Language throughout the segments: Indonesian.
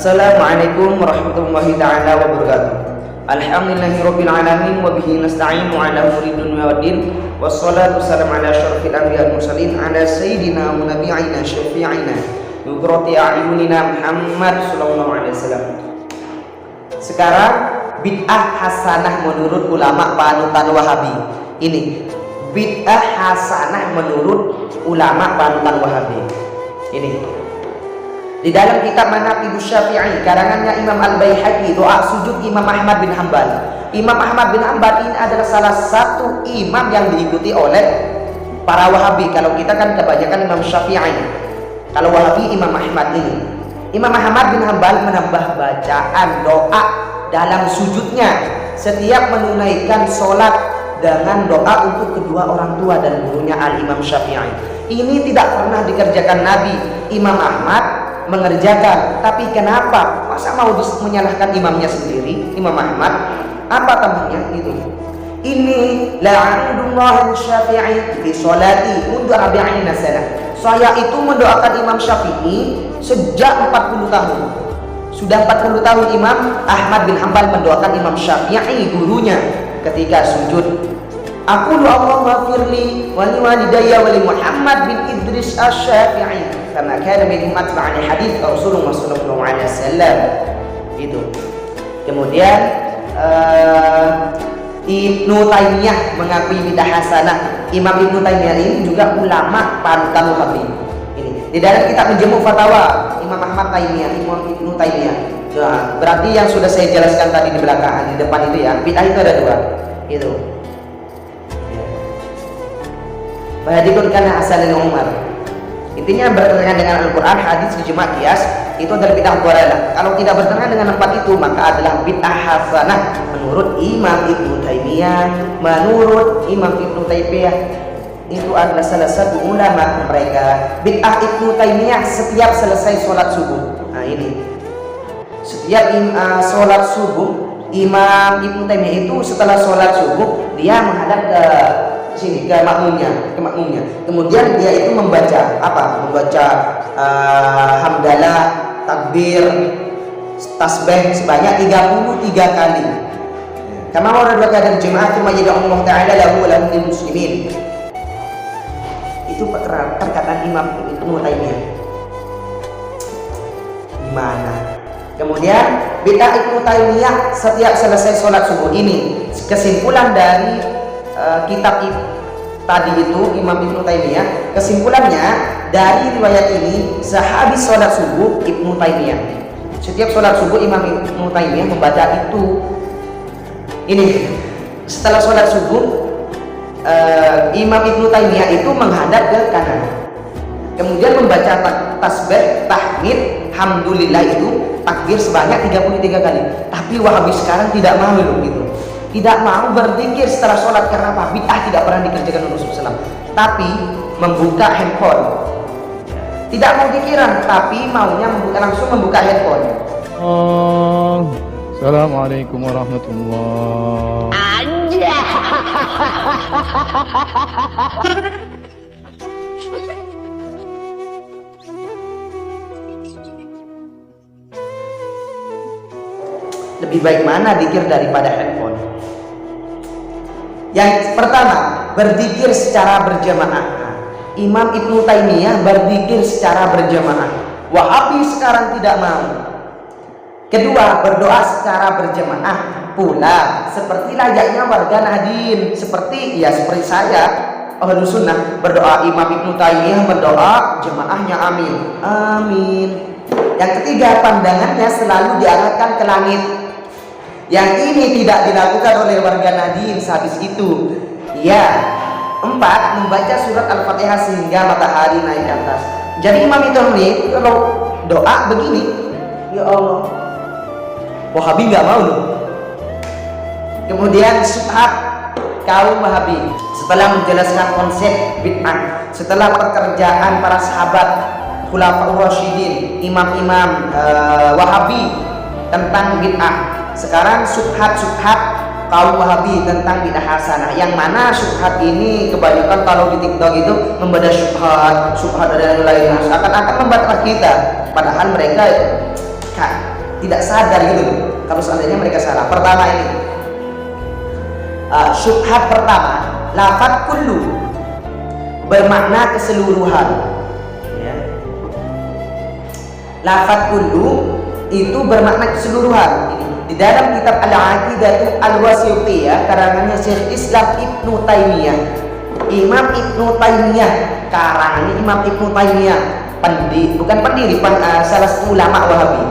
Assalamualaikum warahmatullahi ta'ala wabarakatuh. Alhamdulillahirabbil alamin wa bihi nasta'inu ala umuri dunya waddin. Wassalatu wassalamu ala asyrafil anbiya'i wal mursalin ala sayyidina wa nabiyina syafi'ina nugrati a'yunina Muhammad sallallahu alaihi wasallam. Sekarang bid'ah hasanah menurut ulama panutan Wahabi. Ini bid'ah hasanah menurut ulama panutan Wahabi. Ini di dalam kitab Manaqibus Syafi'i karangannya Imam Al-Baihaqi, doa sujud Imam Ahmad bin Hanbal. Imam Ahmad bin Hanbal ini adalah salah satu imam yang diikuti oleh para Wahabi. Kalau kita kan kebanyakan Imam Syafi'i, kalau Wahabi Imam Ahmad ini. Imam Ahmad bin Hanbal menambah bacaan doa dalam sujudnya setiap menunaikan sholat dengan doa untuk kedua orang tua dan gurunya Al-Imam Syafi'i. Ini tidak pernah dikerjakan Nabi. Imam Ahmad mengerjakan, tapi kenapa? Masa mau menyalahkan imamnya sendiri, Imam Ahmad? Apa tambahnya itu? Ini la'anullah Syafi'i fi sholati mundu 40 sana. Saya itu mendoakan Imam Syafi'i sejak 40 tahun. Sudah 40 tahun Imam Ahmad bin Hanbal mendoakan Imam Syafi'i gurunya ketika sujud. Aku doa Allah firli wa li walidayya wa li Muhammad bin Idris Asy-Syafi'i karena kana min matba'an hadis Rasulullah sallallahu alaihi wasallam. Itu. Kemudian Ibnu Taimiyah mengakui bid'ah hasanah. Imam Ibnu Taimiyah ini juga ulama panutan Wahabi. Ini di dalam kitab Majmu' Fatawa Imam Ahmad Taimiyah, Imam Ibnu Taimiyah. Nah, berarti yang sudah saya jelaskan tadi di belakang, di depan itu ya, bid'ah itu ada dua. Itu. Fahadikun kana hasanin Umar. Intinya bertentangan dengan Al-Quran, hadis, ijma' qiyas, itu adalah bid'ah dhalalah. Kalau tidak bertentangan dengan empat itu, maka adalah bid'ah hasanah menurut Imam Ibnu Taimiyah. Menurut Imam Ibnu Taimiyah itu adalah salah satu ulama mereka. Bid'ah Ibnu Taimiyah setiap selesai sholat subuh. Nah ini, setiap sholat subuh, Imam Ibnu Taimiyah itu setelah sholat subuh dia menghadap ke sini ke makmumnya. Kemudian dia itu membaca apa? Membaca hamdalah, takbir, tasbih sebanyak 33 kali. Kama warada dari jemaah cuma jadi Allah Taala lahu lil muslimin. Itu perkataan Imam Ibnu Taimiyah. Gimana? Kemudian bid'ah Ibnu Taimiyah setiap selesai sholat subuh. Ini kesimpulan dari kitab tadi itu Imam Ibnu Taimiyah. Kesimpulannya dari riwayat ini sehabis sholat subuh Ibnu Taimiyah, setiap sholat subuh Imam Ibnu Taimiyah membaca itu. Ini setelah sholat subuh Imam Ibnu Taimiyah itu menghadap ke kanan, kemudian membaca tasbih, tahmid, hamdulillah itu takbir sebanyak 33 kali. Tapi Wahabi sekarang tidak mau gitu. Tidak mau berzikir setelah sholat. Karena apa? Bid'ah tidak pernah dikerjakan oleh Rasulullah SAW. Tapi membuka handphone. Tidak mau pikiran, tapi maunya langsung membuka handphone. Assalamualaikum warahmatullahi. Lebih baik mana zikir daripada handphone? Yang pertama, berzikir secara berjamaah. Imam Ibnu Taimiyah berzikir secara berjamaah. Wahabi sekarang tidak mau. Kedua, berdoa secara berjamaah pula seperti layaknya warga Nahdien, seperti saya Ahlus Sunnah berdoa, Imam Ibnu Taimiyah berdoa, jamaahnya amin. Amin. Yang ketiga, pandangannya selalu diarahkan ke langit. Yang ini tidak dilakukan oleh warga Nahdien sehabis itu. Ya. 4. Membaca surat Al-Fatihah sehingga matahari naik ke atas. Jadi Imam itu kalau doa begini, ya Allah, Wahabi nggak mau loh. Kemudian syubhat kaum Wahabi setelah menjelaskan konsep bid'ah, setelah pekerjaan para sahabat Khulafaur Rasyidin, imam-imam Wahabi tentang bid'ah. Sekarang syubhat kaum Wahabi tentang bid'ah hasanah. Yang mana syubhat ini kebanyakan kalau di TikTok itu membaca syubhat dan lain-lain, akan membatalkan kita. Padahal mereka tidak sadar gitu loh. Kalau seandainya mereka salah. Pertama ini syubhat pertama, lafaz kullu bermakna keseluruhan ya. Lafaz kullu itu bermakna keseluruhan. Ini di dalam kitab Al-Aqidatu Al-Wasithiyah karangannya Syekh Islam Ibnu Taimiyah. Imam Ibnu Taimiyah, karangannya Imam Ibnu Taimiyah, salah satu ulama Wahabi.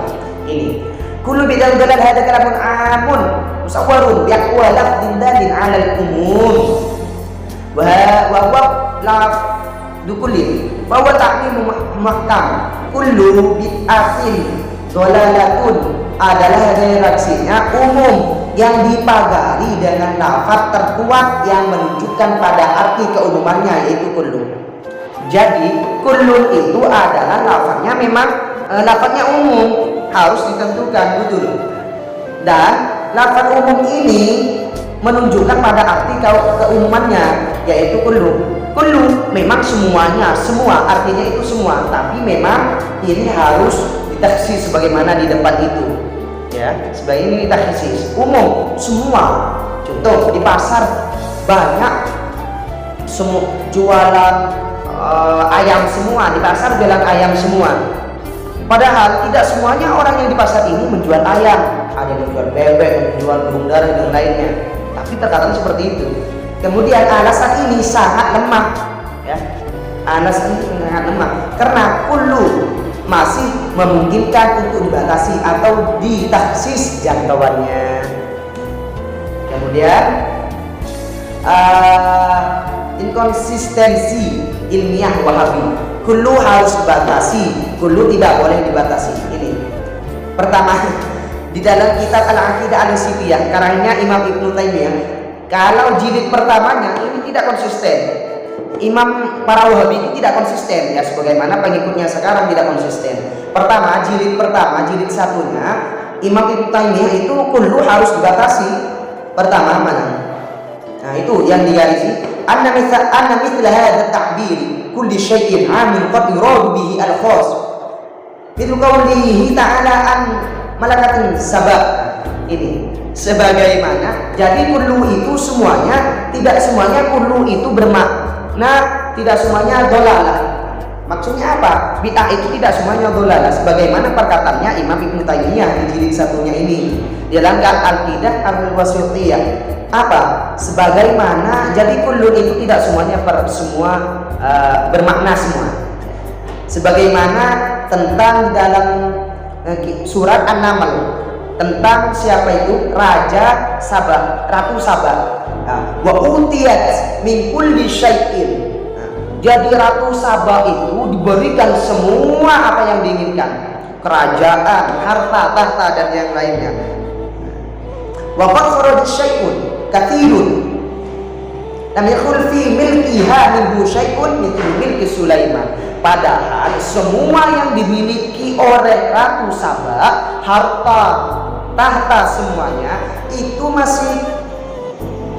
Ini kullu bidal dalal hada kalamun amun musawwarun biaqwa lafdin dalin 'ala al-umum wa dukulin bahwa ta'mimu mahkam kullu bid'atin dolalatun adalah reaksinya umum yang dipagari dengan lafaz terkuat yang menunjukkan pada arti keumumannya, yaitu kullu. Jadi kullu itu adalah lafaznya memang lafaznya umum, harus ditentukan betul. Dan lafaz umum ini menunjukkan pada arti keumumannya, yaitu kullu. Kullu memang semuanya, semua artinya itu semua, tapi memang ini harus ditaksis sebagaimana di depan itu ya, sebagai ini ditaksis umum semua. Contoh di pasar banyak jualan ayam semua, di pasar jualan ayam semua, padahal tidak semuanya orang yang di pasar ini menjual ayam, ada yang menjual bebek, menjual burung darah dan lainnya, tapi terkadang seperti itu. Kemudian alasan ini sangat lemah ya, alasan ini sangat lemah karena kullu masih memungkinkan untuk dibatasi atau ditaksis jangkauannya. Kemudian inkonsistensi ilmiah Wahabi, kullu harus dibatasi, kullu tidak boleh dibatasi. Ini pertama, di dalam kitab Al-Aqidah Al-Wasithiyah karangannya Imam Ibnu Taimiyah, kalau jilid pertamanya ini tidak konsisten. Imam para Wahabi ini tidak konsisten ya, sebagaimana pengikutnya sekarang tidak konsisten. Pertama, jilid pertama, jilid satunya Imam Ibnu Taimiyah itu kullu harus dibatasi. Pertama mana? Nah, itu yang digarisi. Anna mithla hadha ta'bir kulli syai'in 'amin qad yuradu bihi al-khas. Mithlu qawlihi ta'ala an malakatin sabab. Ini sebagaimana jadi kullu itu semuanya, tidak semuanya kullu itu bermakna, tidak semuanya dolalah. Maksudnya apa? Bid'ah itu tidak semuanya dolalah, sebagaimana perkataannya Imam Ibnu Taimiyah di jilid satunya ini dalam Al-Aqidah Al-Wasithiyah. Apa? Sebagaimana jadi kullu itu tidak semuanya bermakna semua. Sebagaimana tentang dalam surat An-Naml tentang siapa itu Raja Sabah, Ratu Sabah. Wa utiyat min kulli syai'in. Jadi Ratu Sabah itu diberikan semua apa yang diinginkan, kerajaan, harta, tahta dan yang lainnya. Wa qad kharaja syai'un katsirun lam yakul fi milkiha minhu syai'un mithlu milki Sulaiman. Padahal semua yang dimiliki oleh Ratu Sabah, harta, tahta semuanya itu masih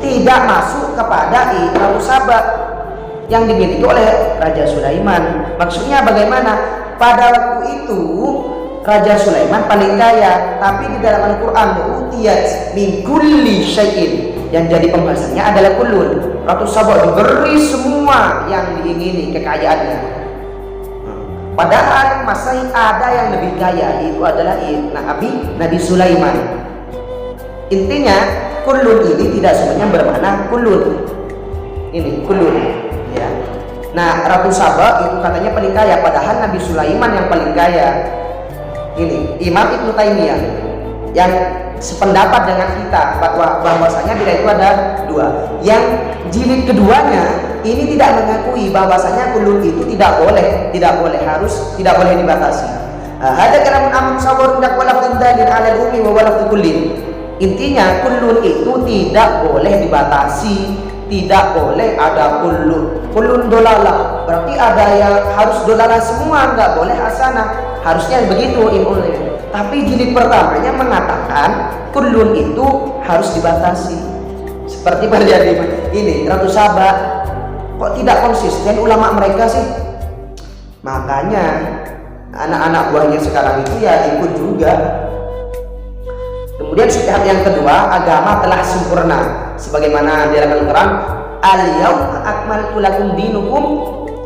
tidak masuk kepada Ratu Sabah yang dimiliki oleh Raja Sulaiman. Maksudnya bagaimana? Pada waktu itu Raja Sulaiman paling kaya, tapi di dalam Al-Quran utiyat min kulli syai'in, yang jadi pembahasannya adalah kullun. Ratu Sabah diberi semua yang diingini kekayaannya. Padahal masih ada yang lebih kaya, itu adalah Nabi Sulaiman. Intinya kullun ini tidak semuanya bermakna kullun. Ini kullun ya. Nah, Ratu Sabah itu katanya paling kaya, padahal Nabi Sulaiman yang paling kaya. Ini Imam Ibnu Taimiyah yang sependapat dengan kita bahwasanya bila itu ada dua. Yang jilid keduanya ini tidak mengakui bahwasanya kullun itu tidak boleh dibatasi. Ada kalamun amun sawarun dak wala dalil ala al-ummi wa wala kullin. Intinya kullun itu tidak boleh dibatasi, tidak boleh ada kullun dolalah. Berarti ada yang harus dolalah semua, enggak boleh hasanah. Harusnya begitu ilmunya. Tapi jilid pertamanya mengatakan kullun itu harus dibatasi. Seperti pada ini Ratu Sabah. Kok tidak konsisten ulama mereka sih? Makanya anak-anak buahnya sekarang itu ya ikut juga Kemudian syubhat yang kedua, agama telah sempurna sebagaimana dalam Al-Qur'an, al-yauma akmaltu lakum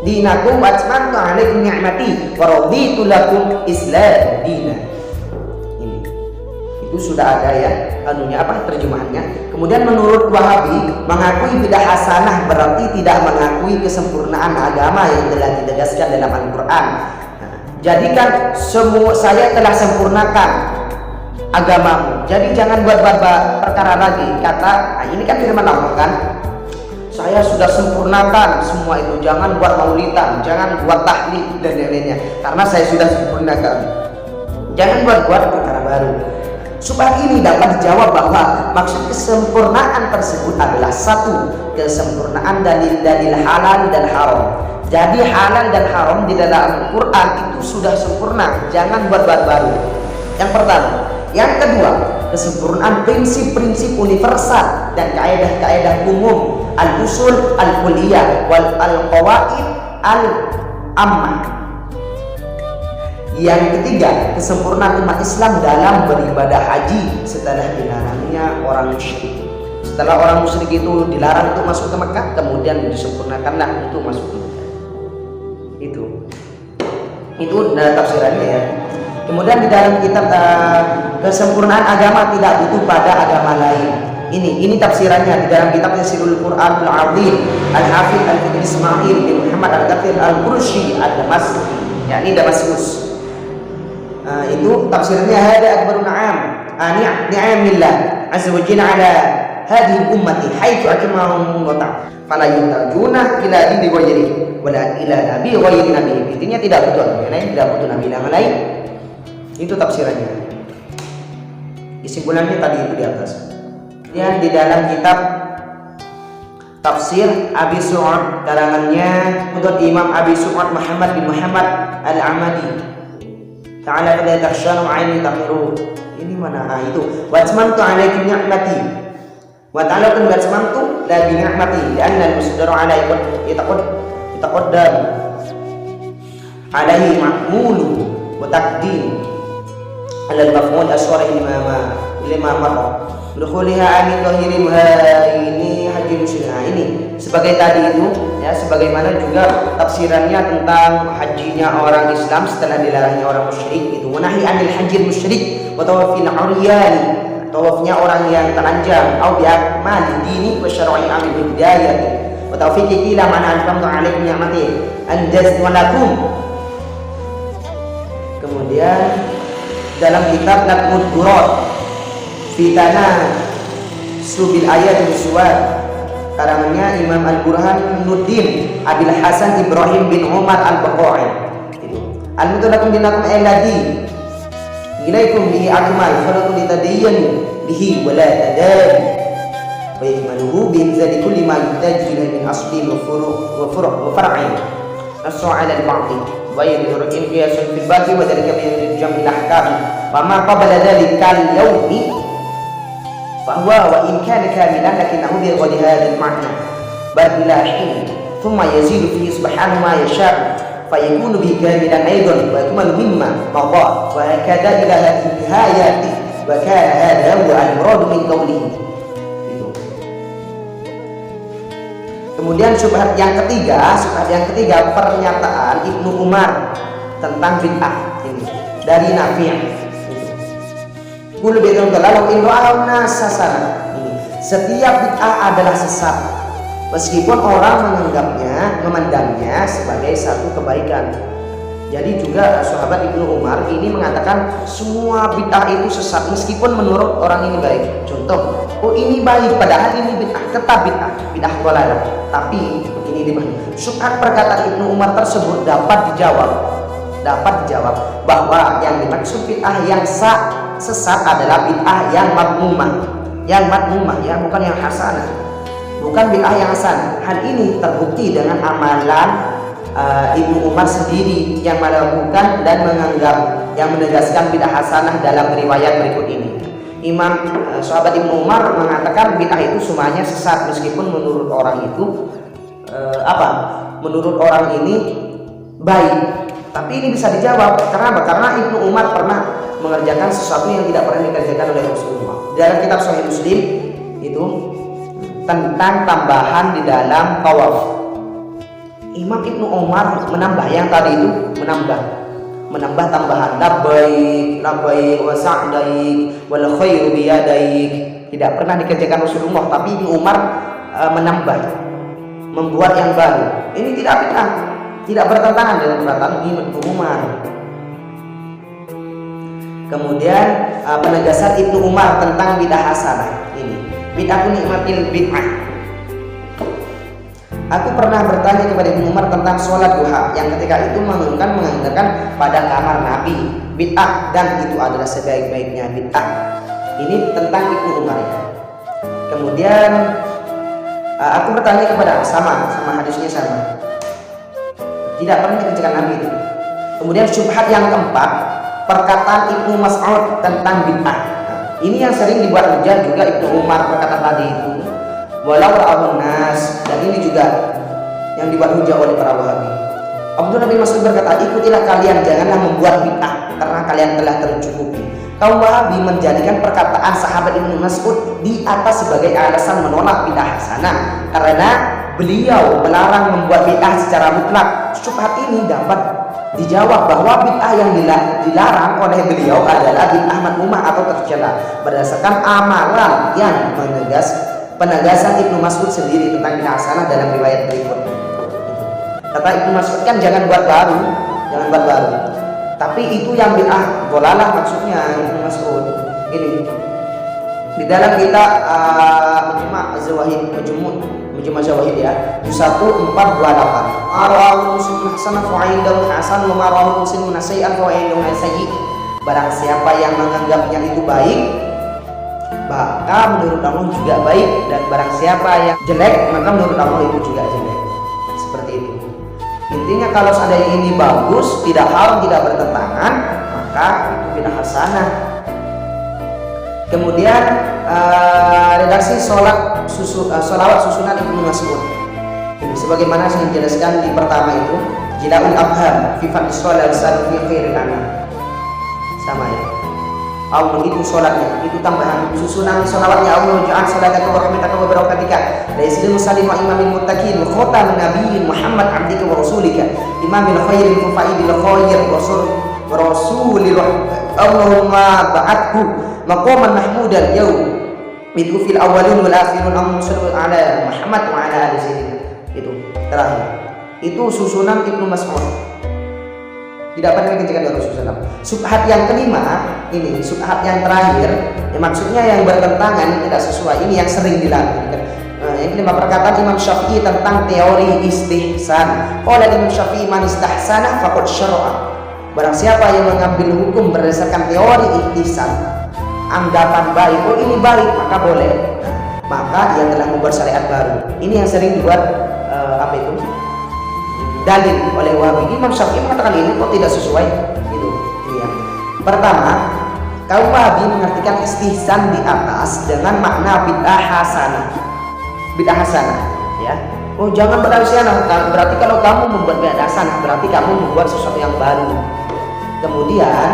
dinakum wa atmamtu 'alaikum ni'mati wa raditu lakum Islam dinan. Ini itu sudah ada ya terjemahannya. Kemudian menurut Wahabi, mengakui bidah hasanah berarti tidak mengakui kesempurnaan agama yang telah ditegaskan dalam Al-Qur'an. Jadikan saya telah sempurnakan agamamu, jadi jangan buat perkara lagi. Ini kan firman Allah kan, saya sudah sempurnakan semua itu, jangan buat maulidan, jangan buat tahlil dan lain-lainnya, karena saya sudah sempurnakan. Jangan buat perkara baru. Supaya ini dapat dijawab bahwa maksud kesempurnaan tersebut adalah satu, kesempurnaan dalil-dalil halal dan haram. Jadi halal dan haram di dalam Al-Quran itu sudah sempurna, jangan buat baru. Yang pertama. Yang kedua, kesempurnaan prinsip-prinsip universal dan kaedah-kaedah umum, al-usul al-kulliyah wal al-qawaid al-ammah. Yang ketiga, kesempurnaan umat Islam dalam beribadah haji setelah dilarangnya orang musyrik. Setelah orang musyrik itu dilarang untuk masuk ke Mekah, kemudian disempurnakanlah untuk masuk ke Mekah. Itu tafsirannya ya. Kemudian di dalam kitab kesempurnaan agama tidak butuh pada agama lain. Ini tafsirannya di dalam kitab Tafsirul Qur'anul Azim Al-Hafidz Al-Fidri Ismail bin Muhammad Al-Kathir Al-Qurshi Al-Damasqi, yakni Damaskus. Itu tafsirannya, hada akbaru ni'amillah azza wa jalla ala hadhihi ummati haitsu akmalahum wa ta'ala fala yutajuna ila dini ghairi wala ila nabi ghairi nabi. Intinya tidak butuh tidak butuh nabi yang lain. Itu tafsirannya. Kesimpulannya tadi itu di atas. Kemudian di dalam kitab Tafsir Abi Su'ad, karangannya untuk Imam Abi Su'ad Muhammad bin Muhammad Al-Amadi, ta'ala fala takhshanu 'aini taqiru. Ini mana itu? Wa atmamtu 'alaikum ni'mati wa ta'ala kun atmamtu la bi ni'mati li'anna al-musdaru 'ala yataqaddam 'alaihi ma'mulu wa taqdim al-maf'ul as-sharih lima marra dukhuliha amin dhahirimha. Ini haji musyrik. Ini sebagai tadi itu ya, sebagaimana juga tafsirannya tentang hajinya orang Islam setelah dilarangnya orang musyrik itu, menahi anil hajjil musyrik wa tawafil uryani, tawafnya orang yang telanjang, au bi akmal dini wa syar'i amil hidayah wa tawfiqi ila man anfamtu alaikum ni'mati anjaz wa lakum. Kemudian dalam kitab Naqmud Durat Fitana Subil Ayat Suwad, karangannya Imam Al-Burhan Nuddin Abil Hasan Ibrahim bin Umar Al-Baqai. Al-mutalakum dinakum alladhi ilaikum bihi akmal falakum litadayyanu bihi wa la tadabi wa yakmaluhu bi inzali kulli ma yuhtaju ilayhi min asli wa far'in nasu 'ala al-ba'd wa yadrukin qiyasun fil baqi wa dhalika min jam'il ahkam wa ma qabla dhalika al-yawmi fa huwa wa in kana kamilan lakinnahu bi ghayri hadha al-ma'na bal ila hin thumma yazidu fihi subhanahu ma yasha fa yakunu bi kamilan aidan wa yakmalu mimma madha wa hakadha ila hadhihi nihayati wa kana hadha huwa al-murad min qawlihi. Kemudian syubhat yang ketiga pernyataan Ibnu Umar tentang bid'ah ini dari Nafi'. Kullu bid'atin dhalalah in ra'awna sasana. Setiap bid'ah adalah sesat meskipun orang memandangnya sebagai satu kebaikan. Jadi juga sahabat Ibnu Umar ini mengatakan semua bid'ah itu sesat meskipun menurut orang ini baik. Contoh, oh ini baik padahal ini bid'ah, tetap bid'ah dhalalah. Tapi ini dibahas. Syubhat perkataan Ibnu Umar tersebut dapat dijawab bahwa yang dimaksud bid'ah yang sesat adalah bid'ah yang madmumah ya, bukan yang hasanah, bukan bid'ah yang hasan. Hal ini terbukti dengan amalan Ibnu Umar sendiri yang melakukan dan yang menegaskan bid'ah hasanah dalam riwayat berikut ini. Sahabat Ibnu Umar mengatakan bid'ah itu semuanya sesat meskipun menurut orang itu menurut orang ini baik. Tapi ini bisa dijawab karena Ibnu Umar pernah mengerjakan sesuatu yang tidak pernah dikerjakan oleh Rasulullah. Dalam kitab Sahih Muslim itu tentang tambahan di dalam tawaf. Imam Ibnu Umar menambah yang tadi itu, menambah tambahan labbaik labbaik wa sa'daik wal khairu biyadaik. Tidak pernah dikerjakan Rasulullah, tapi Ibnu Umar menambah, membuat yang baru. Ini tidak bid'ah, tidak bertentangan dengan perkataan Ibnu Umar. Kemudian penegasan Ibnu Umar tentang bid'ah hasanah ini. Bid'ah nikmatil bid'ah. Aku pernah bertanya kepada Ibnu Umar tentang sholat duha yang ketika itu menggunakan pada kamar Nabi. Bid'ah dan itu adalah sebaik-baiknya bid'ah. Ini tentang Ibnu Umar ya. Kemudian aku bertanya kepada sama hadisnya sama. Tidak pernah dikerjakan Nabi itu. Kemudian syubhat yang keempat, perkataan Ibnu Mas'ud tentang bid'ah. Ini yang sering dibuat hujah juga Ibnu Umar perkataan tadi itu. Walau ra'ahun nas, dan ini juga yang dibuat hujah oleh para Wahabi. Abdullah bin Mas'ud berkata, ikutilah kalian, janganlah membuat bid'ah karena kalian telah tercukupi. Kaum Wahabi menjadikan perkataan sahabat Ibnu Mas'ud di atas sebagai alasan menolak bid'ah hasanah karena beliau melarang membuat bid'ah secara mutlak. Syubhat ini dapat dijawab bahwa bid'ah yang dilarang oleh beliau adalah bid'ah madmumah atau tercela berdasarkan amalan yang penegasan Ibnu Mas'ud sendiri tentang bid'ah hasanah dalam riwayat berikut. Kata Ibnu Mas'ud kan jangan buat baru. Tapi itu yang bid'ah dhalalah maksudnya Ibnu Mas'ud. Ini di dalam kitab Majmu' Zawahid ya, 1428. Arahu muslimun hasanah fa indahu hasan wa marahu muslimun sayyi'an fa indahu sayyi'. Barang siapa yang menganggapnya itu baik, maka menurut Allah juga baik, dan barang siapa yang jelek, maka menurut Allah itu juga jelek. Seperti itu. Intinya kalau seandainya ini bagus, tidak haram, tidak bertentangan, maka itu bid'ah hasanah. Kemudian redaksi sholawat susunan Ibnu Mas'ud. Ini sebagaimana saya jelaskan di pertama itu, Jila'ul Abham fi fadli sholal fi khairil anam. Sama ya. Allah itu sholatnya, itu tambahan susunan sholawatnya. Allah ja'al sholataka wa rahmataka wa barakatika la yaslimu salim wa imamil muttaqin wa khatamin nabiyyin Muhammad abdika wa rasulika imamil khairin faidil khair wa rasulil Allahumma ba'athu maqaman mahmudan yaum itu fil awwalin wal akhirin Allahumma shalli ala Muhammad wa ala ali sayyidina. Itu terakhir. Itu susunan Ibnu Mas'ud. Tidak pernah dikerjakan oleh Rasulullah. Subhat yang kelima, ini subhat yang terakhir, maksudnya yang bertentangan, tidak sesuai, ini yang sering dilakukan. Yang kelima, perkataan Imam Syafi'i tentang teori istihsan. Qala Imam Syafi'i man istahsana faqad syara'a. Barang siapa yang mengambil hukum berdasarkan teori istihsan, anggapan baik, oh ini baik, maka boleh. Maka ia telah membuat syariat baru. Ini yang sering dibuat dalil oleh Wahabi. Imam Syafi'i mengatakan ini kok tidak sesuai gitu. Iya. Pertama, kaum Wahabi mengartikan istihsan di atas dengan makna bid'ah hasanah. Bid'ah hasanah, ya. Oh, jangan bid'ah hasanah. Berarti kalau kamu membuat bid'ah hasanah, berarti kamu membuat sesuatu yang baru. Kemudian,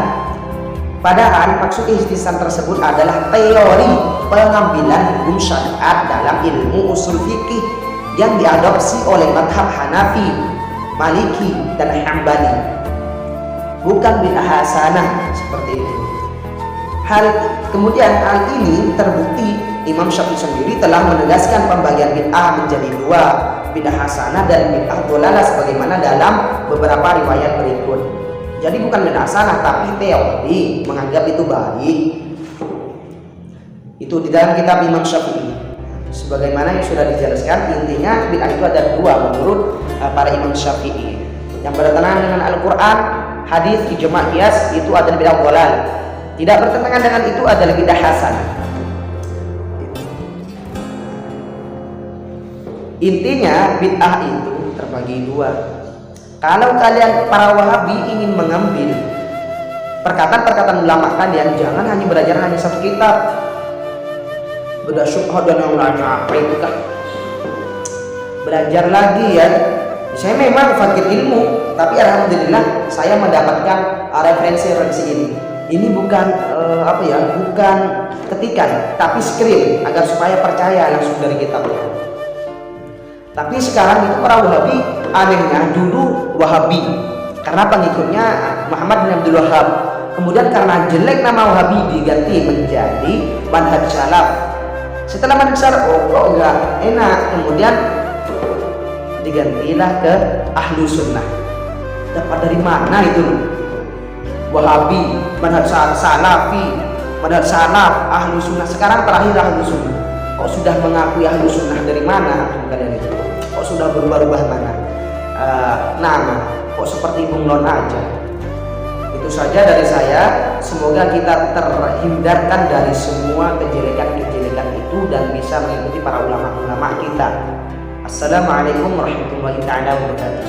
padahal maksud istihsan tersebut adalah teori pengambilan hukum syariat dalam ilmu usul fikih yang diadopsi oleh mazhab Hanafi, Maliki dan Hambali, bukan bid'ah hasanah seperti itu. Kemudian hal ini terbukti Imam Syafi'i sendiri telah menegaskan pembagian bid'ah menjadi dua, bid'ah hasanah dan bid'ah dhalalah sebagaimana dalam beberapa riwayat berikut. Jadi bukan bid'ah hasanah tapi teori menganggap itu baik. Itu di dalam kitab Imam Syafi'i. Sebagaimana yang sudah dijelaskan, intinya bid'ah itu ada dua menurut para Imam Syafi'i. Yang bertentangan dengan Al-Quran, hadis, ijma' qiyas, itu adalah bid'ah dhalal. Tidak bertentangan dengan itu adalah bid'ah hasanah. Intinya bid'ah itu terbagi dua. Kalau kalian para Wahabi ingin mengambil perkataan-perkataan ulama kalian, jangan hanya belajar hanya satu kitab. Beda syubhat dan yang lain, apa itu kan? Belajar lagi ya. Saya memang fakir ilmu, tapi alhamdulillah saya mendapatkan referensi ini. Ini bukan bukan ketikan, tapi screen agar supaya percaya langsung dari kitab. Tapi sekarang itu para Wahabi anehnya dulu Wahabi karena pengikutnya Muhammad bin Abdul Wahab. Kemudian karena jelek nama Wahabi diganti menjadi manhaj salaf. Setelah manhaj salaf kok enggak enak, kemudian digantilah ke ahlu sunnah. Dapat dari mana itu? Wahabi, manhaj salafi, manhaj salaf, ahlu sunnah. Sekarang terakhir ahlu sunnah. Kok sudah mengakui ahlu sunnah dari mana? Kalian itu kok sudah berubah-ubah mana? Nama kok seperti bunglon aja. Itu saja dari saya. Semoga kita terhindarkan dari semua kejelekan-kejelekan itu dan bisa mengikuti para ulama-ulama kita. Assalamualaikum warahmatullahi wabarakatuh.